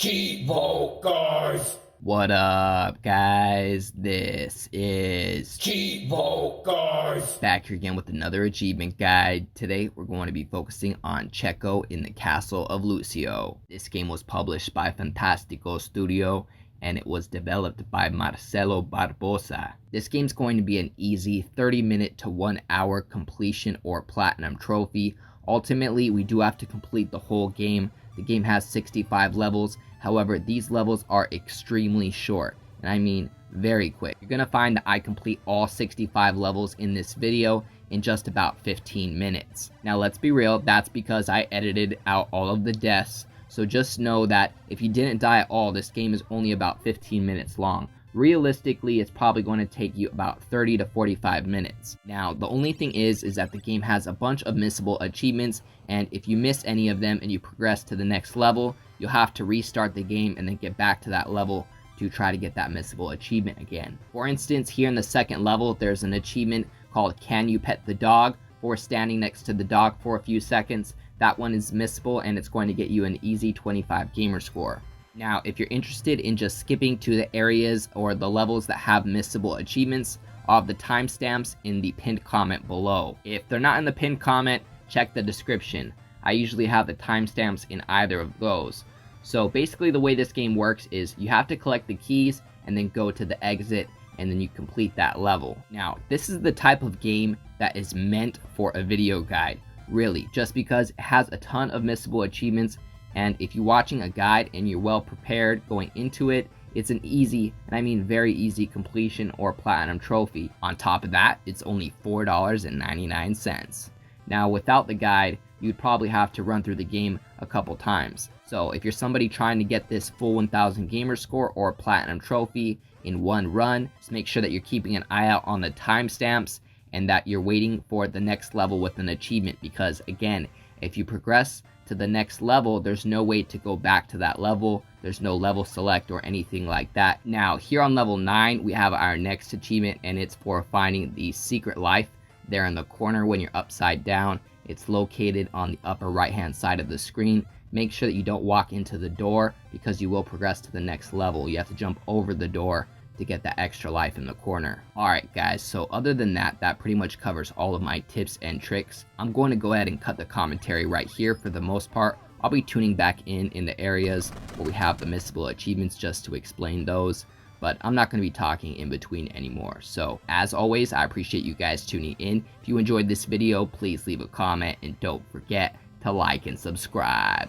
Cheevo, guys! What up, guys? This is Cheevo, guys! back here again with another achievement guide. Today, we're going to be focusing on Tcheco in the Castle of Lucio. This game was published by Fantastico Studio, and it was developed by Marcelo Barbosa. This game's going to be an easy 30-minute to 1 hour completion or platinum trophy. Ultimately, we do have to complete the whole game. The game has 65 levels. However, these levels are extremely short, and I mean very quick. You're gonna find that I complete all 65 levels in this video in just about 15 minutes. Now let's be real, that's because I edited out all of the deaths, so just know that if you didn't die at all, this game is only about 15 minutes long. Realistically, it's probably going to take you about 30 to 45 minutes. Now, the only thing is that the game has a bunch of missable achievements, and if you miss any of them and you progress to the next level, you'll have to restart the game and then get back to that level to try to get that missable achievement again. For instance, here in the second level, there's an achievement called Can You Pet the Dog? For standing next to the dog for a few seconds. That one is missable, and it's going to get you an easy 25 gamer score. Now, if you're interested in just skipping to the areas or the levels that have missable achievements, I'll have the timestamps in the pinned comment below. If they're not in the pinned comment, check the description. I usually have the timestamps in either of those. So basically the way this game works is you have to collect the keys and then go to the exit, and then you complete that level. Now, this is the type of game that is meant for a video guide, really, just because it has a ton of missable achievements. And if you're watching a guide and you're well prepared going into it, it's an easy, and I mean very easy, completion or platinum trophy. On top of that, it's only $4.99. Now, without the guide, you'd probably have to run through the game a couple times. So if you're somebody trying to get this full 1000 gamer score or platinum trophy in one run, just make sure that you're keeping an eye out on the timestamps and that you're waiting for the next level with an achievement, because again, if you progress to the next level, there's no way to go back to that level. There's no level select or anything like that. Now, here on level 9, we have our next achievement, and it's for finding the secret life there in the corner when you're upside down. It's located on the upper right hand side of the screen. Make sure that you don't walk into the door, because you will progress to the next level. You have to jump over the door to get that extra life in the corner. Alright guys, so other than that, that pretty much covers all of my tips and tricks. I'm going to go ahead and cut the commentary right here for the most part. I'll be tuning back in the areas where we have the missable achievements just to explain those, but I'm not going to be talking in between anymore. So as always, I appreciate you guys tuning in. If you enjoyed this video, please leave a comment and don't forget to like and subscribe.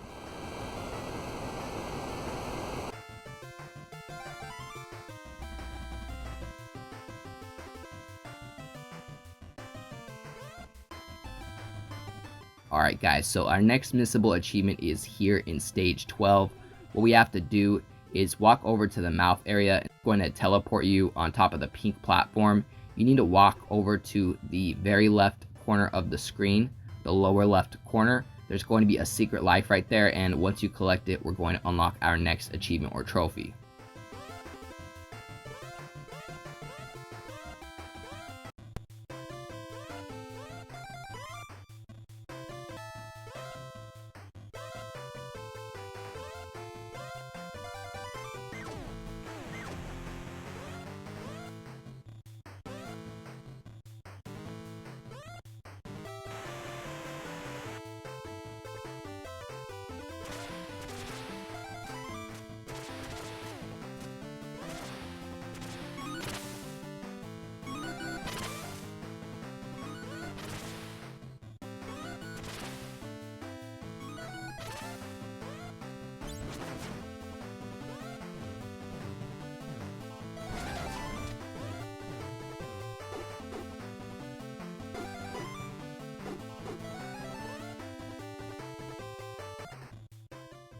Alright guys, so our next missable achievement is here in stage 12. What we have to do is walk over to the mouth area. It's going to teleport you on top of the pink platform. You need to walk over to the very left corner of the screen, the lower left corner. There's going to be a secret life right there, and once you collect it, we're going to unlock our next achievement or trophy.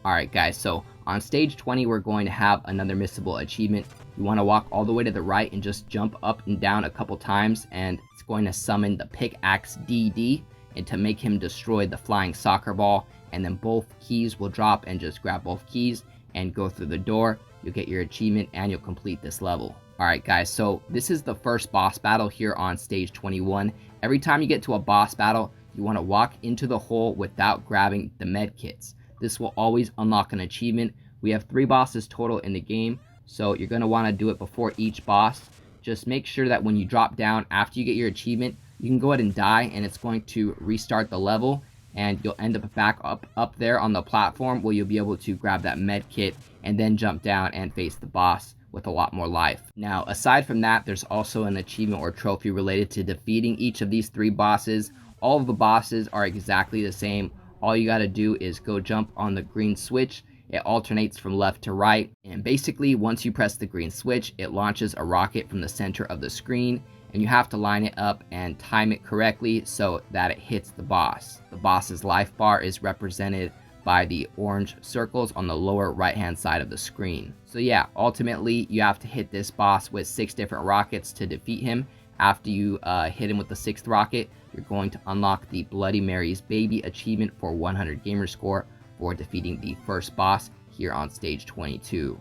Alright guys, so on stage 20 we're going to have another missable achievement. You want to walk all the way to the right and just jump up and down a couple times, and it's going to summon the pickaxe DD, and to make him destroy the flying soccer ball, and then both keys will drop, and just grab both keys and go through the door. You'll get your achievement and you'll complete this level. Alright guys, so this is the first boss battle here on stage 21. Every time you get to a boss battle, you want to walk into the hole without grabbing the med kits. This will always unlock an achievement We have 3 bosses total in the game, so you're going to want to do it before each boss. Just make sure that when you drop down after you get your achievement, you can go ahead and die, and it's going to restart the level, and you'll end up back up there on the platform where you'll be able to grab that med kit and then jump down and face the boss with a lot more life. Now, aside from that, there's also an achievement or trophy related to defeating each of these 3 bosses. All of the bosses are exactly the same. All you got to do is go jump on the green switch. It alternates from left to right, and basically once you press the green switch, it launches a rocket from the center of the screen, and you have to line it up and time it correctly so that it hits the boss. The boss's life bar is represented by the orange circles on the lower right hand side of the screen. So yeah, ultimately you have to hit this boss with 6 different rockets to defeat him. After you hit him with the 6th rocket, you're going to unlock the Bloody Mary's Baby achievement for 100 gamer score for defeating the first boss here on stage 22.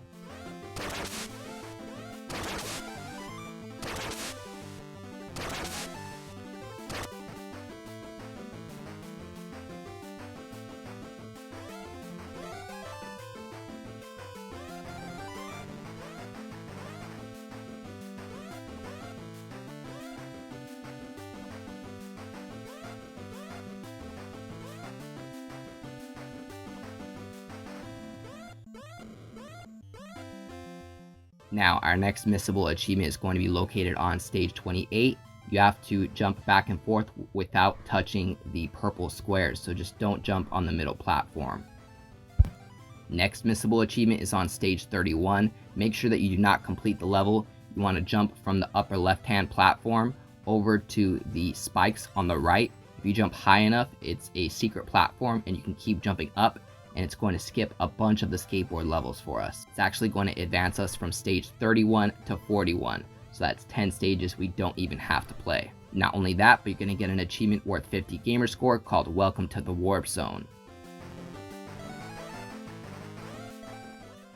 Now, our next missable achievement is going to be located on stage 28. You have to jump back and forth without touching the purple squares, so just don't jump on the middle platform. Next missable achievement is on stage 31. Make sure that you do not complete the level. You want to jump from the upper left-hand platform over to the spikes on the right. If you jump high enough, it's a secret platform, and you can keep jumping up, and it's going to skip a bunch of the skateboard levels for us. It's actually going to advance us from stage 31 to 41. So that's 10 stages we don't even have to play. Not only that, but you're going to get an achievement worth 50 gamer score called Welcome to the Warp Zone.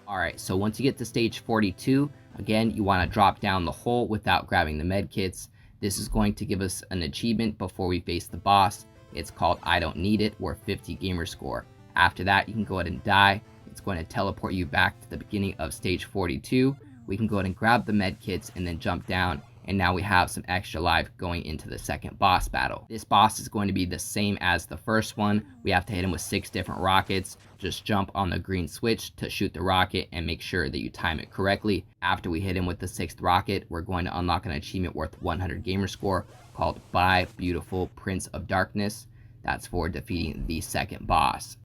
Alright, so once you get to stage 42, again, you want to drop down the hole without grabbing the med kits. This is going to give us an achievement before we face the boss. It's called I Don't Need It, worth 50 gamer score. After that, you can go ahead and die. It's going to teleport you back to the beginning of stage 42. We can go ahead and grab the med kits and then jump down, and now we have some extra life going into the second boss battle. This boss is going to be the same as the first one. We have to hit him with 6 different rockets. Just jump on the green switch to shoot the rocket and make sure that you time it correctly. After we hit him with the 6th rocket, we're going to unlock an achievement worth 100 gamer score called Bye Beautiful Prince of Darkness. That's for defeating the second boss.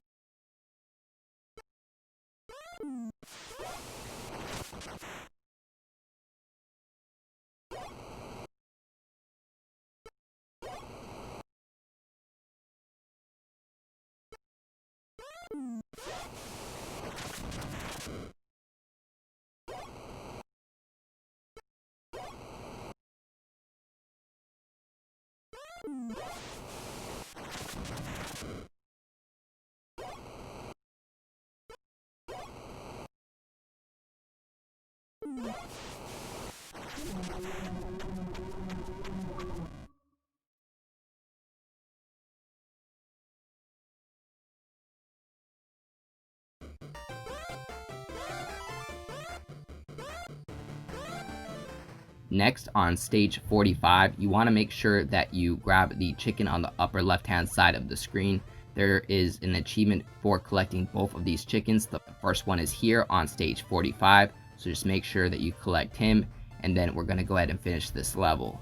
Next, on stage 45, you want to make sure that you grab the chicken on the upper left-hand side of the screen. There is an achievement for collecting both of these chickens. The first one is here on stage 45, so just make sure that you collect him, and then we're going to go ahead and finish this level.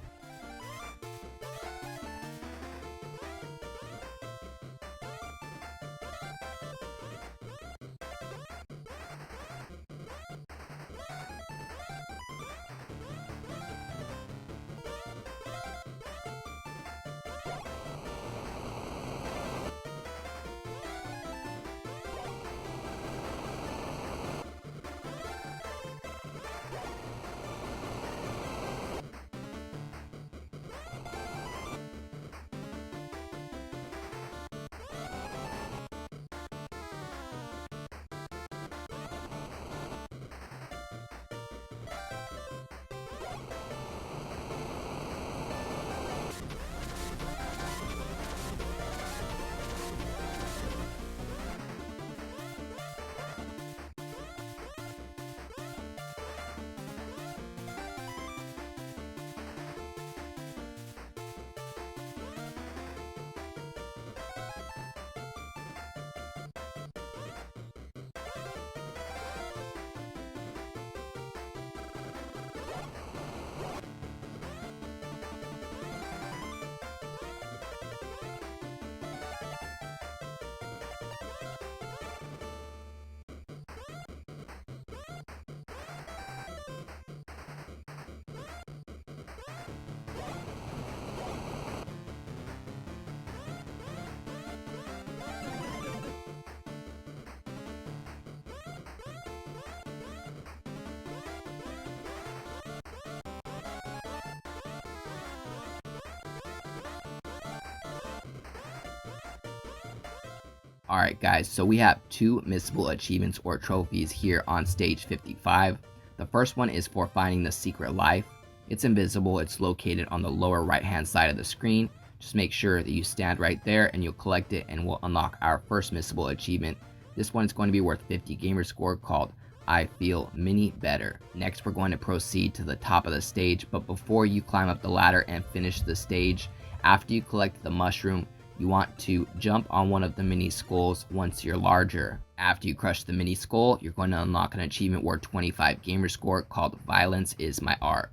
Alright guys, so we have two missable achievements or trophies here on stage 55. The first one is for finding the secret life. It's invisible, it's located on the lower right hand side of the screen. Just make sure that you stand right there and you'll collect it and we'll unlock our first missable achievement. This one is going to be worth 50 gamer score called I Feel Mini Better. Next we're going to proceed to the top of the stage, but before you climb up the ladder and finish the stage, after you collect the mushroom, you want to jump on one of the mini skulls once you're larger. After you crush the mini skull, you're going to unlock an achievement worth 25 gamer score called Violence is My Art.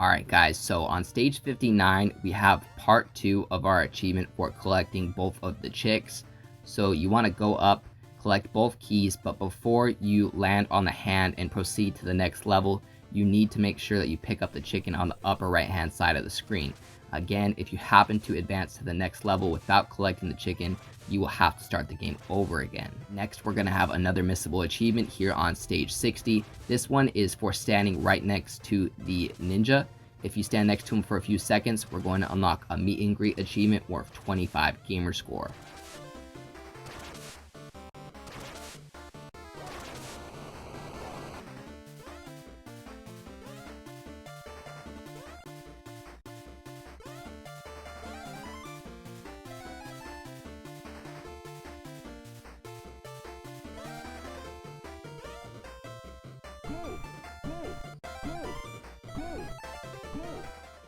Alright guys, so on stage 59, we have part 2 of our achievement for collecting both of the chicks. So you want to go up, collect both keys, but before you land on the hand and proceed to the next level, you need to make sure that you pick up the chicken on the upper right hand side of the screen. Again, if you happen to advance to the next level without collecting the chicken, you will have to start the game over again. Next, we're going to have another missable achievement here on stage 60. This one is for standing right next to the ninja. If you stand next to him for a few seconds, we're going to unlock a meet and greet achievement worth 25 gamer score.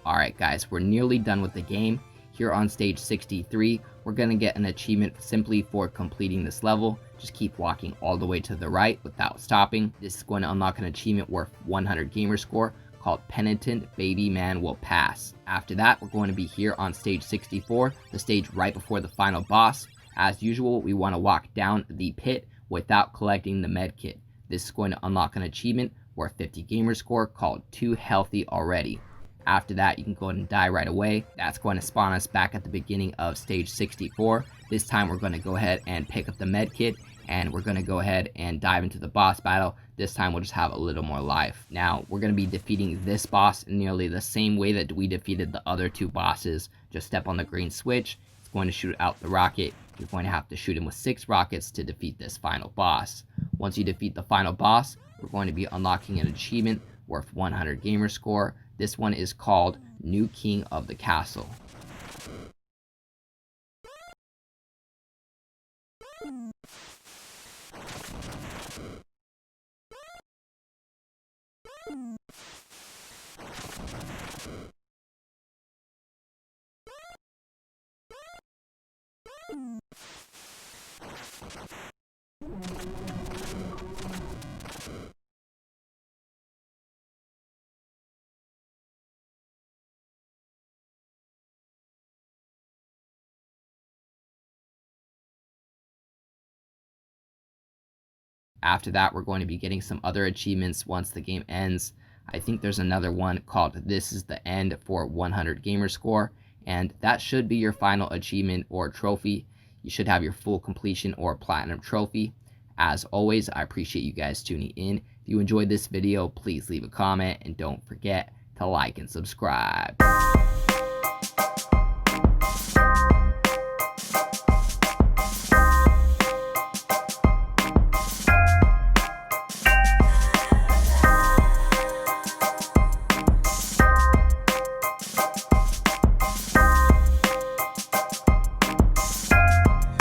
Alright guys, we're nearly done with the game. Here on stage 63, we're going to get an achievement simply for completing this level. Just keep walking all the way to the right without stopping. This is going to unlock an achievement worth 100 gamer score called Penitent Baby Man Will Pass. After that, we're going to be here on stage 64, the stage right before the final boss. As usual, we want to walk down the pit without collecting the med kit. This is going to unlock an achievement worth 50 gamer score called Too Healthy Already. After that, you can go ahead and die right away. That's going to spawn us back at the beginning of stage 64. This time we're going to go ahead and pick up the med kit, and we're going to go ahead and dive into the boss battle. This time we'll just have a little more life. Now, we're going to be defeating this boss in nearly the same way that we defeated the other two bosses. Just step on the green switch. It's going to shoot out the rocket. You're going to have to shoot him with 6 rockets to defeat this final boss. Once you defeat the final boss, we're going to be unlocking an achievement worth 100 gamer score. This one is called New King of the Castle. After that, we're going to be getting some other achievements once the game ends. I think there's another one called This is the End for 100 gamer score, and that should be your final achievement or trophy. You should have your full completion or platinum trophy. As always, I appreciate you guys tuning in. If you enjoyed this video, please leave a comment and don't forget to like and subscribe.